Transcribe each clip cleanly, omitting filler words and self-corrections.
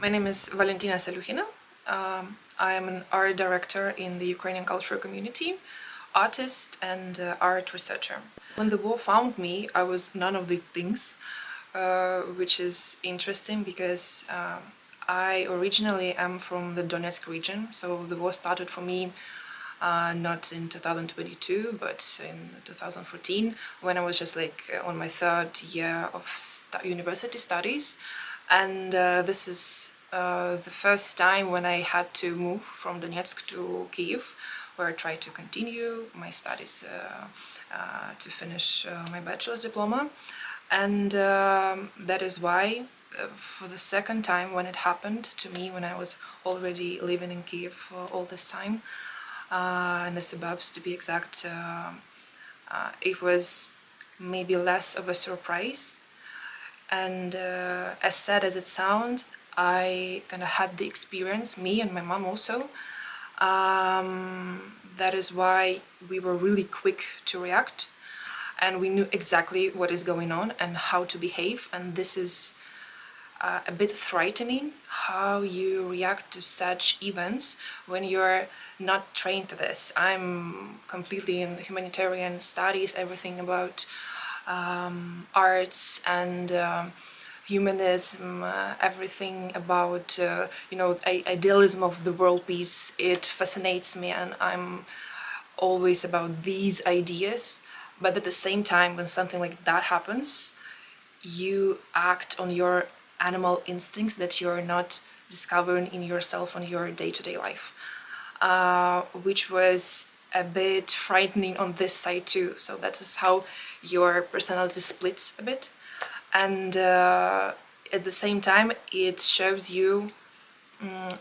My name is Valentyna Salukhina. I am an art director in the Ukrainian cultural community, artist and art researcher. When the war found me, I was none of these things, which is interesting because I originally am from the Donetsk region, so the war started for me not in 2022 but in 2014 when I was just on my third year of university studies, and this is the first time when I had to move from Donetsk to Kyiv, where I tried to continue my studies to finish my bachelor's diploma. And that is why for the second time when it happened to me, when I was already living in Kyiv for all this time, in the suburbs to be exact, it was maybe less of a surprise. And as sad as it sounds, I kind of had the experience, me and my mom also. That is why we were really quick to react, and we knew exactly what is going on and how to behave. And this is a bit frightening, how you react to such events when you're not trained to this. I'm completely in humanitarian studies, everything about arts and humanism, everything about idealism of the world peace. It fascinates me, and I'm always about these ideas. But at the same time, when something like that happens, you act on your animal instincts that you're not discovering in yourself on your day-to-day life, which was a bit frightening on this side too. So that is how your personality splits a bit, and at the same time it shows you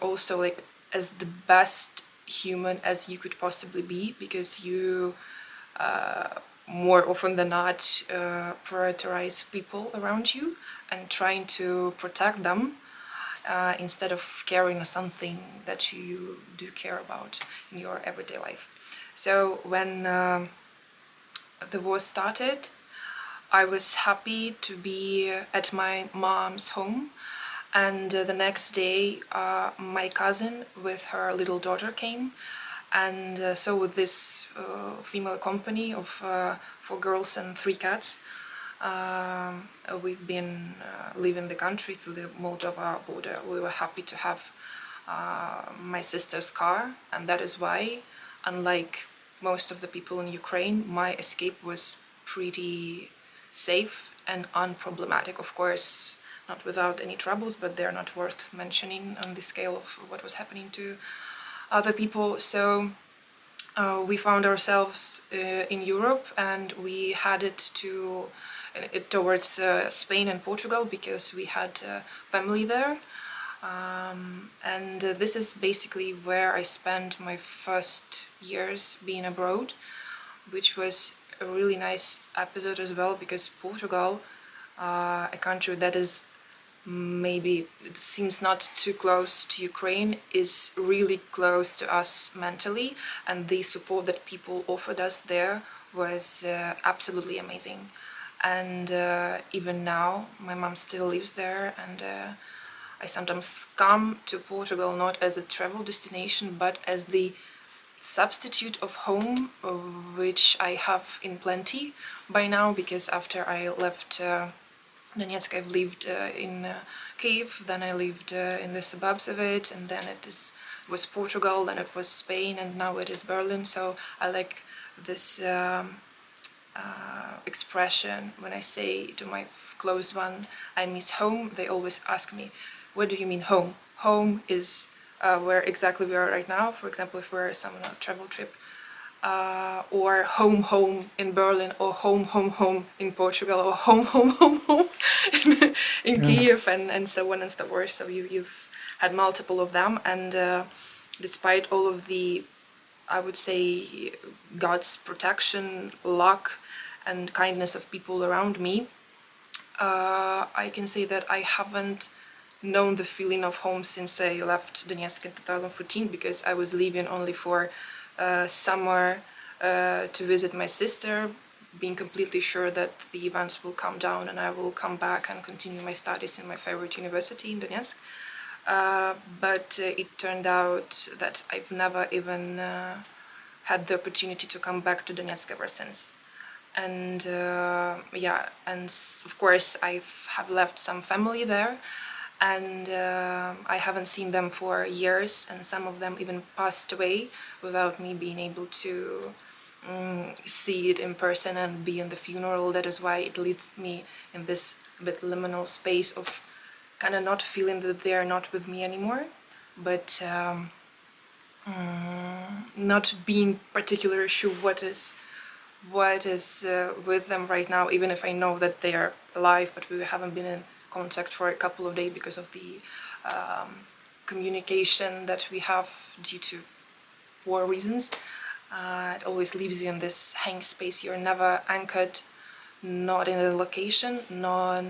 also as the best human as you could possibly be, because you more often than not prioritize people around you and trying to protect them instead of caring something that you do care about in your everyday life. So when the war started, I was happy to be at my mom's home, and the next day my cousin with her little daughter came, and so with this female company of 4 girls and 3 cats, we've been leaving the country through the Moldova border. We were happy to have my sister's car, and that is why, unlike most of the people in Ukraine, my escape was pretty safe and unproblematic. Of course, not without any troubles, but they're not worth mentioning on the scale of what was happening to other people. So we found ourselves in Europe, and we headed towards Spain and Portugal because we had family there. And this is basically where I spent my first years being abroad, which was a really nice episode as well, because Portugal, a country that is maybe it seems not too close to Ukraine, is really close to us mentally, and the support that people offered us there was absolutely amazing. And even now my mom still lives there, and I sometimes come to Portugal not as a travel destination but as the substitute of home, which I have in plenty by now, because after I left Donetsk, I've lived in Kyiv, then I lived in the suburbs of it, and then it was Portugal, then it was Spain, and now it is Berlin. So I like this expression when I say to my close one, I miss home. They always ask me, what do you mean home? Home is where exactly we are right now. For example, if we're on a travel trip, or home in Berlin, or home in Portugal, or home in Kyiv, and so on and so forth. So you've had multiple of them, and despite all of the, I would say, God's protection, luck and kindness of people around me, I can say that I haven't known the feeling of home since I left Donetsk in 2014, because I was leaving only for summer to visit my sister, being completely sure that the events will calm down and I will come back and continue my studies in my favorite university in Donetsk. but it turned out that I've never even had the opportunity to come back to Donetsk ever since. And yeah, and of course I have left some family there, and I haven't seen them for years, and some of them even passed away without me being able to see it in person and be in the funeral. That is why it leads me in this bit liminal space of kind of not feeling that they are not with me anymore, but not being particularly sure what is with them right now, even if I know that they are alive, but we haven't been in contact for a couple of days because of the communication that we have due to war reasons. It always leaves you in this hang space. You're never anchored, not in the location, not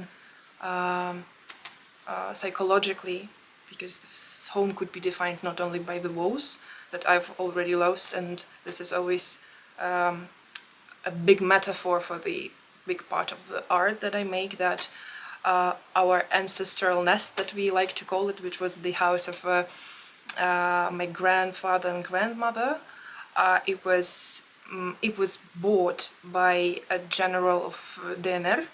psychologically, because this home could be defined not only by the walls that I've already lost, and this is always a big metaphor for the big part of the art that I make, that our ancestral nest, that we like to call it, which was the house of my grandfather and grandmother, it was bought by a general of DNR,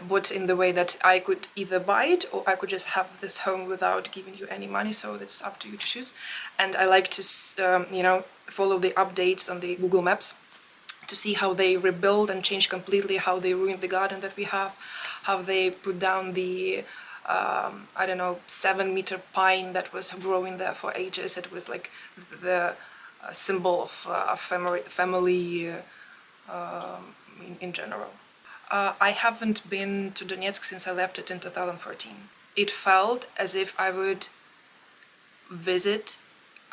bought in the way that I could either buy it or I could just have this home without giving you any money, so it's up to you to choose. And I like to follow the updates on the Google Maps to see how they rebuild and change completely, how they ruined the garden that we have, how they put down the 7-meter pine that was growing there for ages. It was like the symbol of family in general. I haven't been to Donetsk since I left it in 2014. It felt as if I would visit.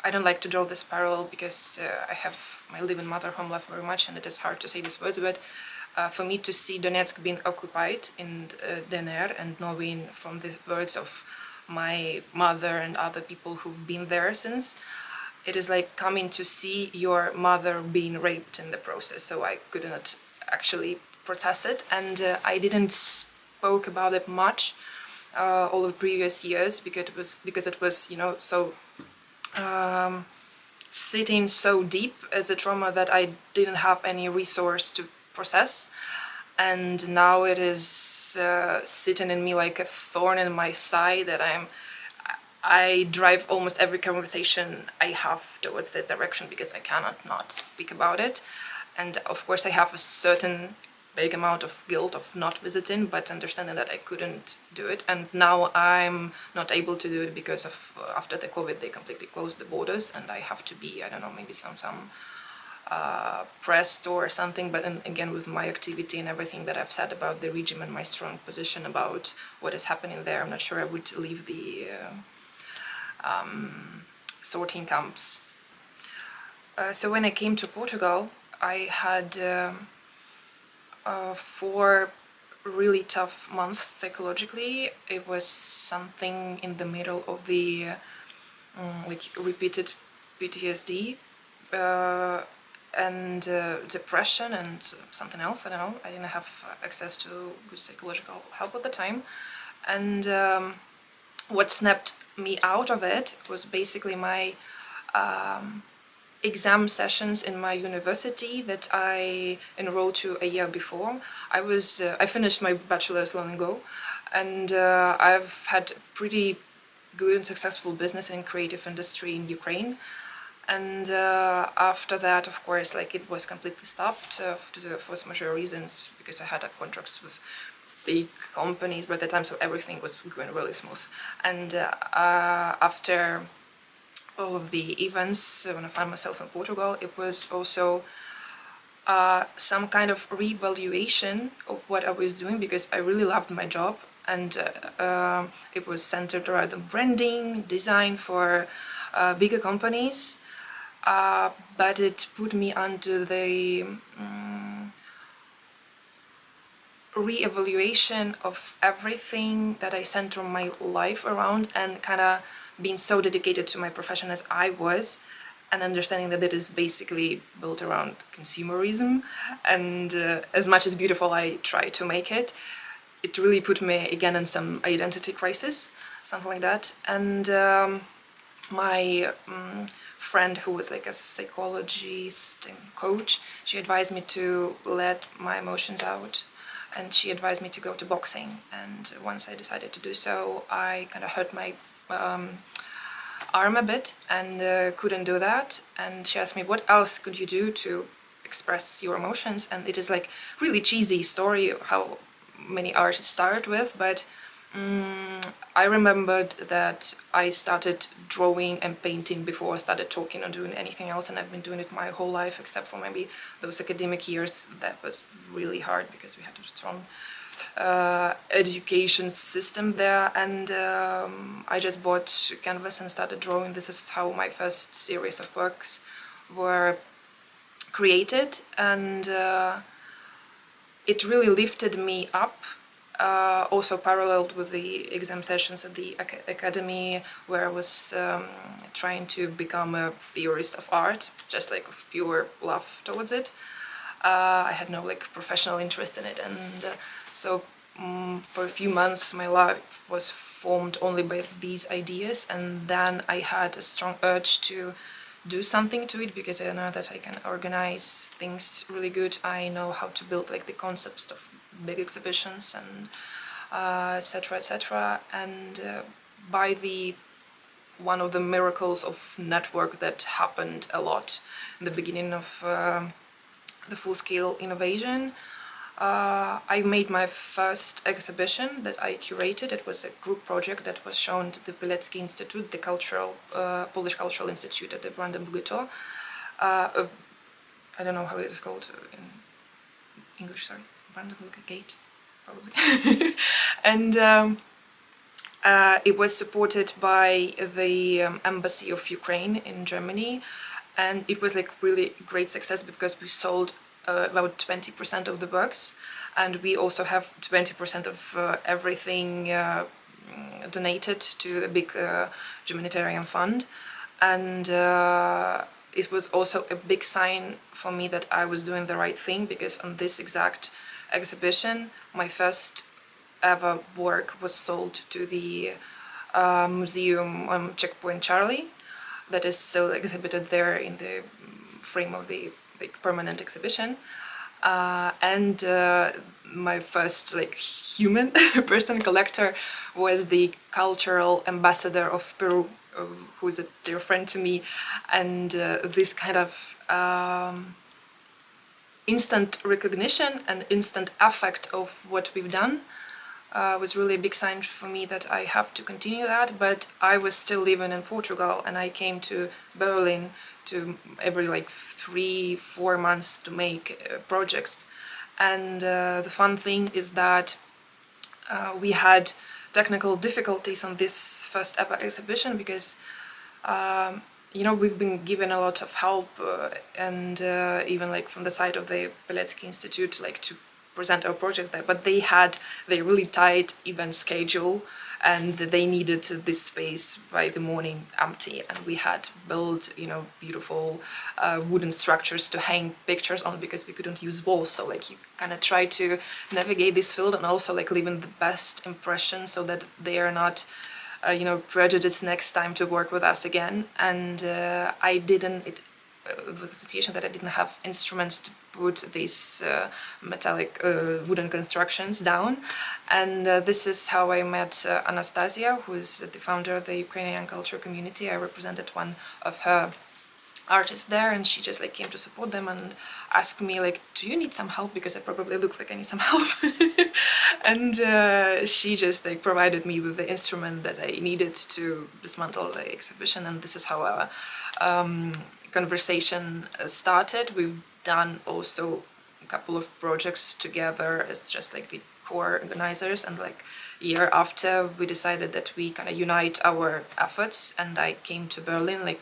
I don't like to draw this parallel because I have my live-in mother home left very much, and it is hard to say these words, but for me to see Donetsk being occupied in DNR and knowing from the words of my mother and other people who've been there since, it is like coming to see your mother being raped in the process. So I couldn't actually process it, and I didn't spoke about it much all of previous years because it was so sitting so deep as a trauma that I didn't have any resource to process, and now it is sitting in me like a thorn in my side that I drive almost every conversation I have towards that direction because I cannot not speak about it. And of course I have a certain big amount of guilt of not visiting, but understanding that I couldn't do it, and now I'm not able to do it because of after the COVID they completely closed the borders, and I have to be, I don't know, maybe some press tour or something. But again, with my activity and everything that I've said about the regime and my strong position about what is happening there, I'm not sure I would leave the sorting camps. So when I came to Portugal, I had 4 really tough months psychologically. It was something in the middle of the repeated PTSD and depression and something else. I don't know. I didn't have access to good psychological help at the time, and what snapped me out of it was basically my exam sessions in my university that I enrolled to a year before. I finished my bachelor's long ago, and I've had pretty good and successful business in creative industry in Ukraine. And after that, of course, it was completely stopped to the force majeure reasons, because I had contracts with big companies by the time, so everything was going really smooth. And after all of the events, when I found myself in Portugal, it was also some kind of reevaluation of what I was doing, because I really loved my job, and it was centered around branding, design for bigger companies, but it put me under the re-evaluation of everything that I center my life around, and kind of being so dedicated to my profession as I was, and understanding that it is basically built around consumerism, and as much as beautiful I try to make it, it really put me again in some identity crisis. something like that. And my friend, who was like a psychologist and coach, she advised me to let my emotions out, and she advised me to go to boxing. And once I decided to do so, I kind of hurt my arm a bit and couldn't do that. And she asked me, what else could you do to express your emotions? And it is like really cheesy story how many artists start with, but I remembered that I started drawing and painting before I started talking or doing anything else, and I've been doing it my whole life except for maybe those academic years. That was really hard because we had a strong education system there, and I just bought canvas and started drawing. This is how my first series of works were created, and it really lifted me up. Also paralleled with the exam sessions at the academy, where I was trying to become a theorist of art, just like of pure love towards it. I had no like professional interest in it, and so for a few months my life was formed only by these ideas, and then I had a strong urge to do something to it, because I know that I can organize things really good. I know how to build like the concepts of big exhibitions and etc., etc. And by the one of the miracles of network that happened a lot in the beginning of the full-scale invasion, I made my first exhibition that I curated. It was a group project that was shown to the Pilecki Institute, the Polish Cultural Institute at the Brandenburg Ghetto. I don't know how it is called in English, sorry. Brandenburg Gate, probably. And it was supported by the Embassy of Ukraine in Germany, and it was like really great success because we sold about 20% of the books, and we also have 20% of everything donated to the big humanitarian fund. And it was also a big sign for me that I was doing the right thing, because on this exact exhibition my first ever work was sold to the museum on Checkpoint Charlie, that is still exhibited there in the frame of the permanent exhibition. And my first like human person collector was the cultural ambassador of Peru, who is a dear friend to me, and this kind of instant recognition and instant affect of what we've done was really a big sign for me that I have to continue that. But I was still living in Portugal, and I came to Berlin to every like 3-4 months to make projects. And the fun thing is that we had technical difficulties on this first ever exhibition, because you know, we've been given a lot of help and even like from the side of the Pilecki Institute, like to present our project there, but they really tight event schedule, and they needed this space by the morning empty, and we had built, you know, beautiful wooden structures to hang pictures on, because we couldn't use walls. So like you kind of try to navigate this field and also like leaving the best impression so that they are not you know, prejudiced next time to work with us again. And it was a situation that I didn't have instruments to put these metallic wooden constructions down. And this is how I met Anastasia, who is the founder of the Ukrainian culture community. I represented one of her artists there, and she just like came to support them and asked me like, do you need some help, because I probably look like I need some help. And she just like provided me with the instrument that I needed to dismantle the exhibition, and this is how our conversation started. We've done also a couple of projects together as just like the core organizers, and like a year after we decided that we kind of unite our efforts, and I came to Berlin, like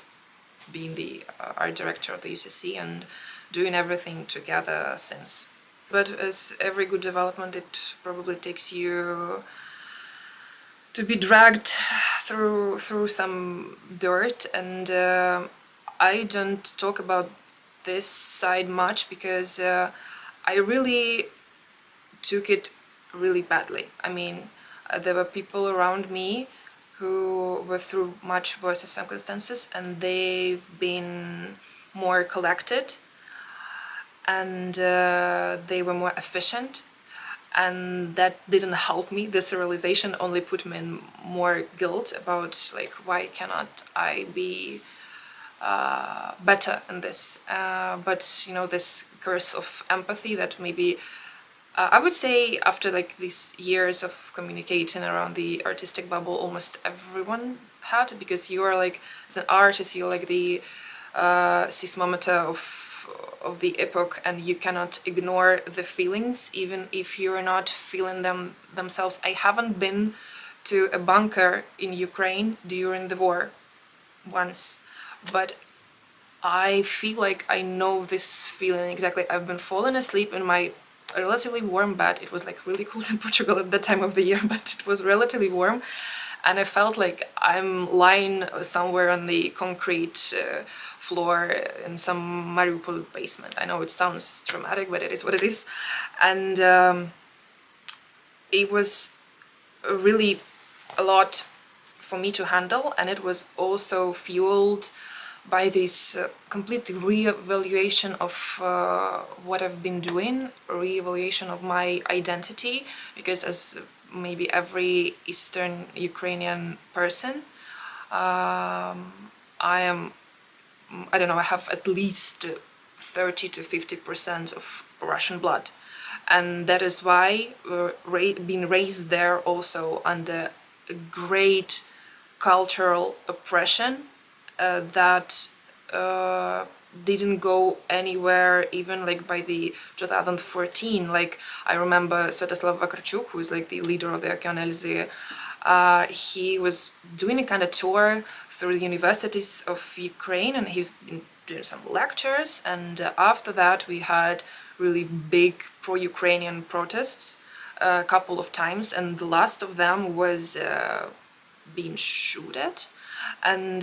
being the art director of the UCC and doing everything together since. But as every good development, it probably takes you to be dragged through some dirt, and I don't talk about this side much because I really took it really badly. I mean, there were people around me who were through much worse circumstances, and they've been more collected, and they were more efficient, and that didn't help me. This realization only put me in more guilt about like, why cannot I be better in this, but you know, this curse of empathy that maybe I would say after like these years of communicating around the artistic bubble, almost everyone had, because you are like, as an artist, you're like the seismometer of the epoch, and you cannot ignore the feelings even if you're not feeling them themselves. I haven't been to a bunker in Ukraine during the war once, but I feel like I know this feeling exactly. I've been falling asleep in my relatively warm bed. It was like really cold in Portugal at that time of the year, but it was relatively warm, and I felt like I'm lying somewhere on the concrete floor in some Mariupol basement. I know it sounds dramatic, but it is what it is. And it was really a lot for me to handle, and it was also fueled by this complete re-evaluation of what I've been doing, re-evaluation of my identity, because as maybe every Eastern Ukrainian person, I am, I don't know, I have at least 30 to 50% of Russian blood. And that is why being raised there also under great cultural oppression that didn't go anywhere even like by the 2014. Like I remember Sviatoslav Vakarchuk, who is like the leader of the Okeanelzy, he was doing a kind of tour through the universities of Ukraine, and he was doing some lectures, and after that we had really big pro-Ukrainian protests a couple of times, and the last of them was being shot at, and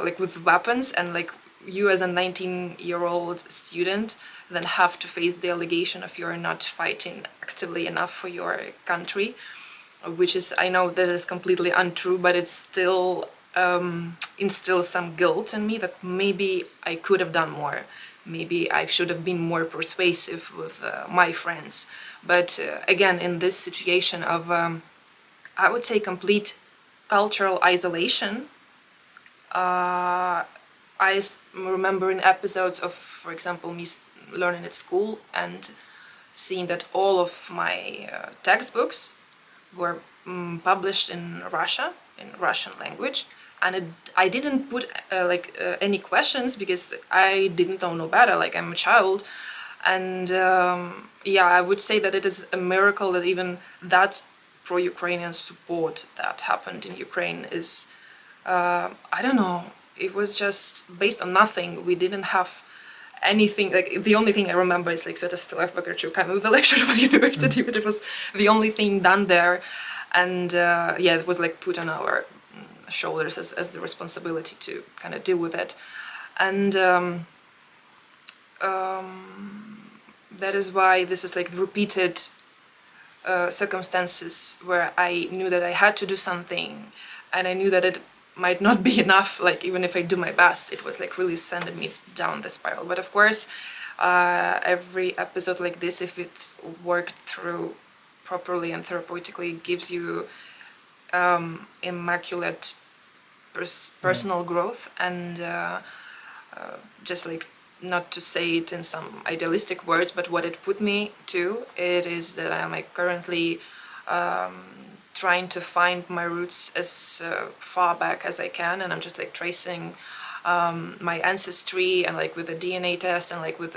like with weapons, and like you as a 19-year-old student then have to face the allegation of you're not fighting actively enough for your country, which is, I know that is completely untrue, but it still instills some guilt in me that maybe I could have done more. Maybe I should have been more persuasive with my friends. But again, in this situation of, I would say, complete cultural isolation, remember in episodes of, for example, me learning at school and seeing that all of my textbooks were published in Russia, in Russian language, and I didn't put any questions because I didn't know no better. Like, I'm a child, and yeah, I would say that it is a miracle that even that pro-Ukrainian support that happened in Ukraine is, I don't know, it was just based on nothing. We didn't have anything. Like, the only thing I remember is like Sviatoslav Vakarchuk came with a lecture at my university, but it was the only thing done there, and yeah, it was like put on our shoulders as the responsibility to kind of deal with it. And that is why this is like the repeated circumstances where I knew that I had to do something, and I knew that it might not be enough. Like, even if I do my best, it was like really sending me down the spiral. But of course, every episode like this, if it's worked through properly and therapeutically, gives you immaculate personal growth. And just like, not to say it in some idealistic words, but what it put me to, it is that I'm like currently trying to find my roots as far back as I can, and I'm just like tracing my ancestry, and like with the DNA test, and like with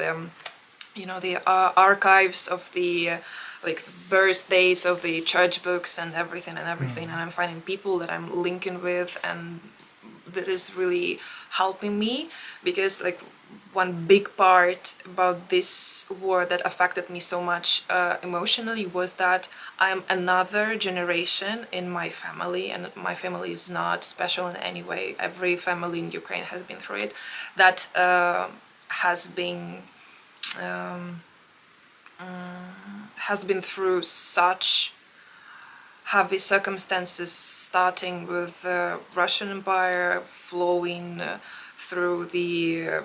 you know, the archives of the like birth dates of the church books and everything, and I'm finding people that I'm linking with, and that is really helping me, because like one big part about this war that affected me so much emotionally was that I'm another generation in my family, and my family is not special in any way. Every family in Ukraine has been through it, that has been through such heavy circumstances, starting with the Russian Empire, flowing through the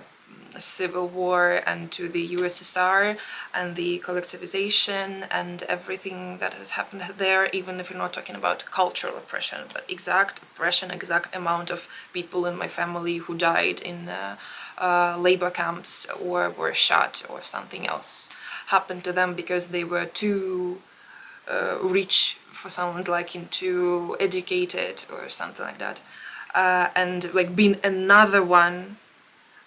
civil war and to the USSR and the collectivization and everything that has happened there, even if you're not talking about cultural oppression, but exact oppression, exact amount of people in my family who died in labor camps or were shot or something else happened to them because they were too rich for someone like too educated or something like that, and like being another one,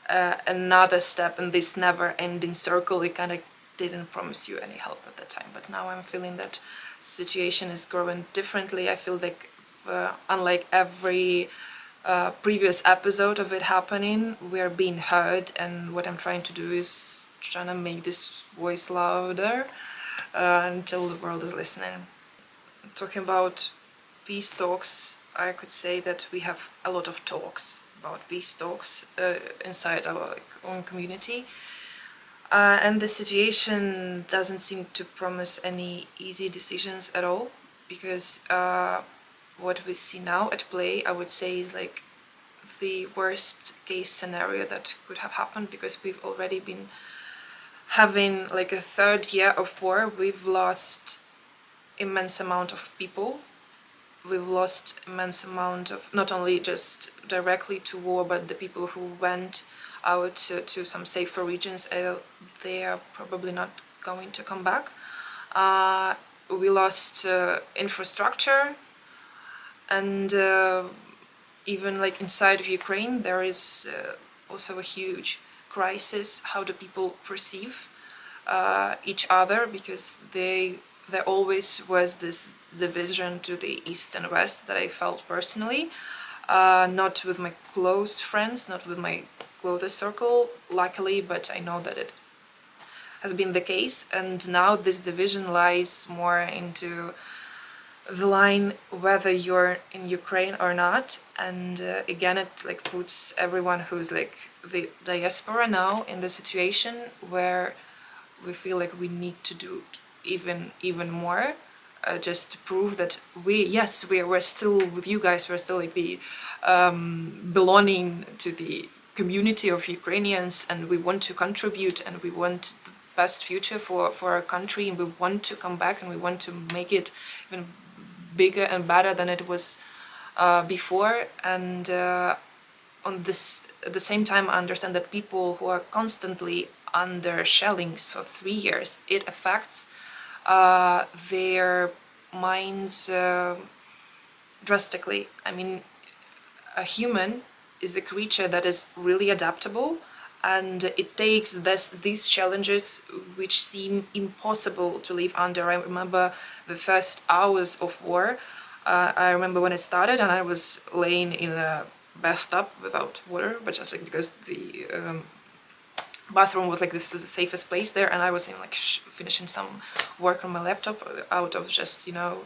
another step in this never-ending circle. It kind of didn't promise you any help at the time, but now I'm feeling that situation is growing differently. I feel like unlike every previous episode of it happening, we're being heard, and what I'm trying to do is trying to make this voice louder until the world is listening. Talking about peace talks, I could say that we have a lot of talks about peace talks inside our own community, and the situation doesn't seem to promise any easy decisions at all, because what we see now at play, I would say, is like the worst case scenario that could have happened, because we've already been having like a third year of war. We've lost immense amount of people. We've lost immense amount of, not only just directly to war, but the people who went out to some safer regions, they are probably not going to come back. We lost infrastructure, and even like inside of Ukraine there is also a huge crisis. How do people perceive each other, because there always was this division to the east and west that I felt personally, not with my close friends, not with my closest circle, luckily, but I know that it has been the case, and now this division lies more into the line whether you're in Ukraine or not, and again it like puts everyone who's like the diaspora now in the situation where we feel like we need to do even more, just to prove that we're still with you guys, we're still like the belonging to the community of Ukrainians, and we want to contribute, and we want the best future for our country, and we want to come back, and we want to make it even bigger and better than it was before. And on this, at the same time, I understand that people who are constantly under shellings for 3 years, it affects their minds drastically. I mean, a human is a creature that is really adaptable, and it takes these challenges which seem impossible to live under. I remember the first hours of war. I remember when it started, and I was laying in a bathtub without water, but just like because the bathroom was like this is the safest place there, and I was in like finishing some work on my laptop out of just not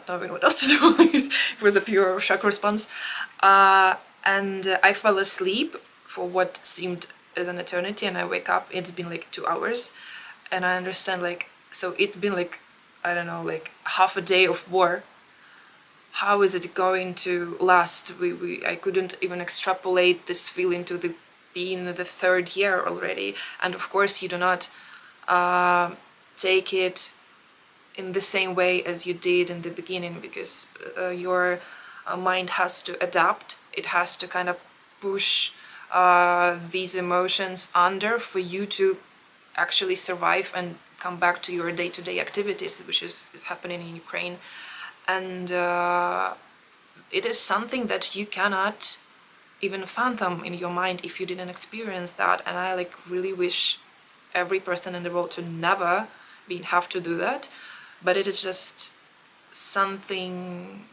knowing what else to do. It was a pure shock response, and I fell asleep for what seemed as an eternity, and I wake up, it's been like 2 hours, and I understand like, so it's been like, I don't know, like half a day of war. How is it going to last? I couldn't even extrapolate this feeling to the being the third year already, and of course you do not take it in the same way as you did in the beginning, because your mind has to adapt. It has to kind of push these emotions under for you to actually survive and come back to your day-to-day activities, which is happening in Ukraine. And it is something that you cannot even fathom in your mind if you didn't experience that. And I like really wish every person in the world to never have to do that, but it is just something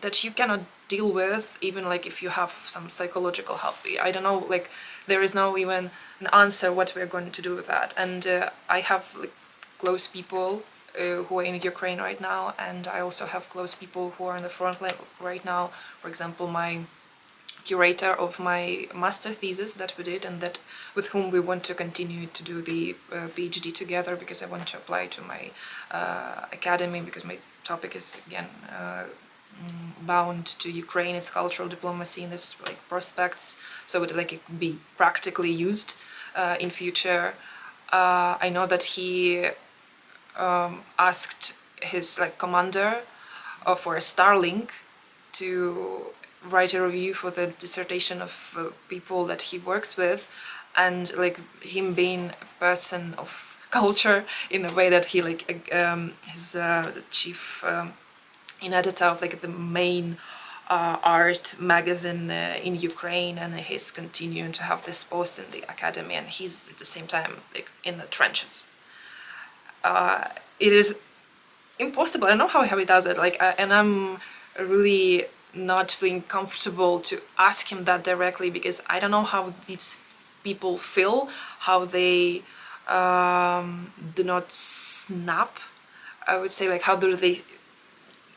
that you cannot deal with, even like if you have some psychological help. I don't know, like there is no even an answer what we're going to do with that. And I have like close people who are in Ukraine right now, and I also have close people who are on the front line right now. For example, my curator of my master thesis that we did, and that with whom we want to continue to do the PhD together, because I want to apply to my academy, because my topic is again bound to Ukraine, its cultural diplomacy and its like prospects, so it could be practically used in future. I know that he asked his commander for a Starlink to write a review for the dissertation of people that he works with, and him being a person of culture in a way that he his chief editor of the main art magazine in Ukraine, and he's continuing to have this post in the academy, and he's at the same time in the trenches. It is impossible. I don't know how he does it. And I'm really not feeling comfortable to ask him that directly, because I don't know how these people feel, how they do not snap. I would say how do they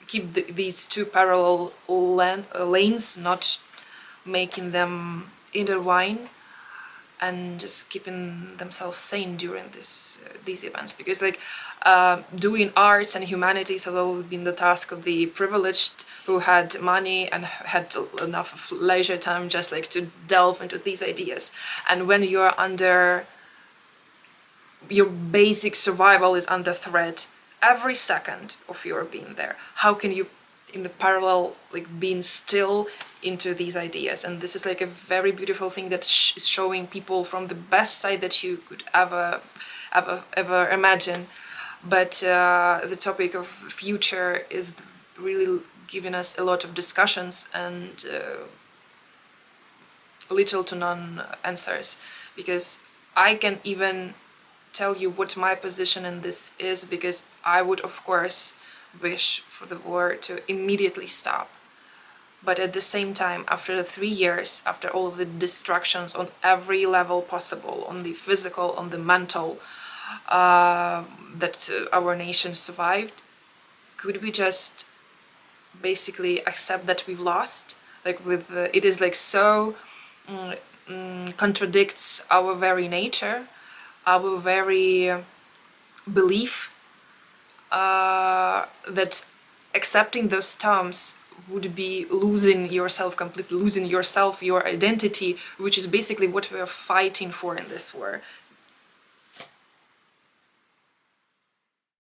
keep these two parallel lanes, not making them intertwine, and just keeping themselves sane during these events, because doing arts and humanities has always been the task of the privileged who had money and had enough of leisure time just to delve into these ideas. And when you're under, your basic survival is under threat every second of your being there, how can you in the parallel being still into these ideas? And this is a very beautiful thing that is showing people from the best side that you could ever imagine. But the topic of future is really giving us a lot of discussions and little to none answers, because I can even tell you what my position in this is, because I would of course wish for the war to immediately stop. But at the same time, after the 3 years, after all of the destructions on every level possible, on the physical, on the mental, that our nation survived, could we just basically accept that we've lost? It is so contradicts our very nature, our very belief, that accepting those terms would be losing yourself completely, losing yourself, your identity, which is basically what we are fighting for in this war.